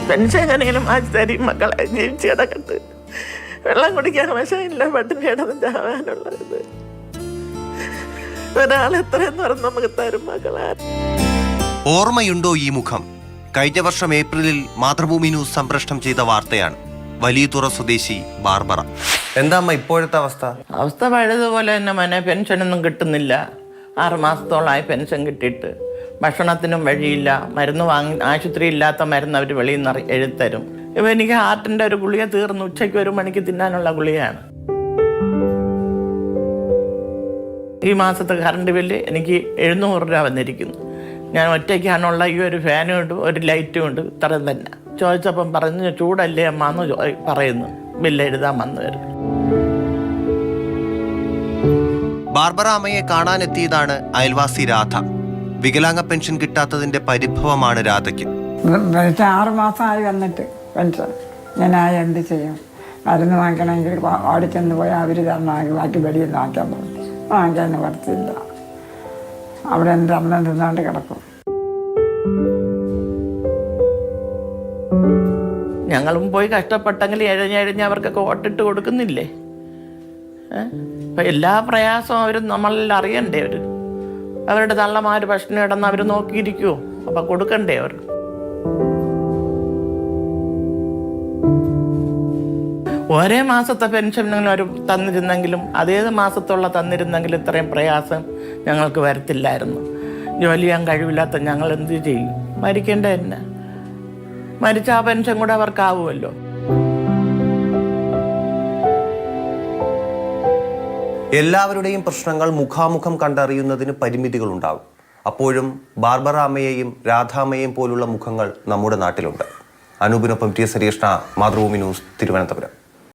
Pension എങ്ങനെയും മാറ്റി തരും മക്കളെ, ജീവിച്ച് കിടക്കട്ട്. വെള്ളം കുടിക്കാൻ വശമില്ല, പട്ടിണി കിടന്ന് ചാവാനുള്ളത്. ഒരാൾ എത്രയെന്ന് പറഞ്ഞ് നമുക്ക് തരും മക്കളെ. ഓർമ്മയുണ്ടോ ഈ മുഖം? കഴിഞ്ഞ വർഷം ഏപ്രിലിൽ മാതൃഭൂമി ന്യൂസ് സംപ്രേഷണം ചെയ്ത വാർത്തയാണ്. വലിയതുറ സ്വദേശി ബാർബറ. എന്താ അമ്മ ഇപ്പോഴത്തെ അവസ്ഥ? പഴയതുപോലെ തന്നെ മോനെ, പെൻഷനൊന്നും കിട്ടുന്നില്ല. 6 മാസത്തോളമായി പെൻഷൻ കിട്ടിയിട്ട്. ഭക്ഷണത്തിനും വഴിയില്ല, മരുന്ന് ആശുപത്രി ഇല്ലാത്ത മരുന്ന് അവർ വെളിയിൽ നിന്ന് എഴുത്തരും. ഇപ്പം എനിക്ക് ഹാർട്ടിൻ്റെ ഒരു ഗുളിക തീർന്നു, ഉച്ചയ്ക്ക് 1 മണിക്ക് തിന്നാനുള്ള ഗുളികയാണ്. ഈ മാസത്തെ കറണ്ട് ബില്ല് എനിക്ക് 700 രൂപ വന്നിരിക്കുന്നു. ഞാൻ ഒറ്റയ്ക്കാണുള്ള ഈ ഒരു ഫാനും ഉണ്ട്, ഒരു ലൈറ്റും ഉണ്ട്, ഇത്ര തന്നെ. ചോദിച്ചപ്പം പറഞ്ഞു ചൂടല്ലേ അമ്മ എന്ന് പറയുന്നു. ബില്ല് എഴുതാൻ വന്നു വരും. ബാർബറ അമ്മയെ കാണാനെത്തിയതാണ് അയൽവാസി രാധ. വികലാംഗ പെൻഷൻ കിട്ടാത്തതിന്റെ പരിഭവമാണ് രാധയ്ക്ക്. 6 മാസമായി വന്നിട്ട് പെൻഷൻ ഞാൻ എന്ത് ചെയ്യും? മരുന്ന് വാങ്ങിക്കണമെങ്കിൽ ഓടിച്ചെന്ന് പോയി അവർ തരണം, ബാക്കി വെളിയിൽ വാങ്ങിക്കാൻ പോകും. വാങ്ങിക്കാൻ പറ്റില്ല, അവിടെ എൻ്റെ അമ്മ നിന്നാണ്ട് കിടക്കും. ഞങ്ങളും പോയി കഷ്ടപ്പെട്ടെങ്കിൽ എഴഞ്ഞെഴഞ്ഞ് അവർക്കൊക്കെ വോട്ടിട്ട് കൊടുക്കുന്നില്ലേ? അപ്പം എല്ലാ പ്രയാസവും അവർ നമ്മളിൽ അറിയണ്ടേ? അവരുടെ തള്ളമാർ ഭക്ഷണം ഇടന്ന് അവർ നോക്കിയിരിക്കുമോ? അപ്പം കൊടുക്കണ്ടേ അവർ? ഒരേ മാസത്തെ പെൻഷൻ അവർ തന്നിരുന്നെങ്കിലും, അതേത് മാസത്തുള്ള തന്നിരുന്നെങ്കിലും ഇത്രയും പ്രയാസം ഞങ്ങൾക്ക് വരത്തില്ലായിരുന്നു. ജോലി ചെയ്യാൻ കഴിവില്ലാത്ത ഞങ്ങൾ എന്ത് ചെയ്യും? മരിക്കേണ്ട തന്നെ. മരിച്ച ആ പെൻഷൻ കൂടെ അവർക്കാവുമല്ലോ. എല്ലാവരുടെയും പ്രശ്നങ്ങൾ മുഖാമുഖം കണ്ടറിയുന്നതിന് പരിമിതികളുണ്ടാകും. അപ്പോഴും ബാർബറ അമ്മയെയും രാധാമ്മയെയും പോലുള്ള മുഖങ്ങൾ നമ്മുടെ നാട്ടിലുണ്ട്. അനൂപിനൊപ്പം ടി. സരീഷ്ണ, മാതൃഭൂമി ന്യൂസ്, തിരുവനന്തപുരം.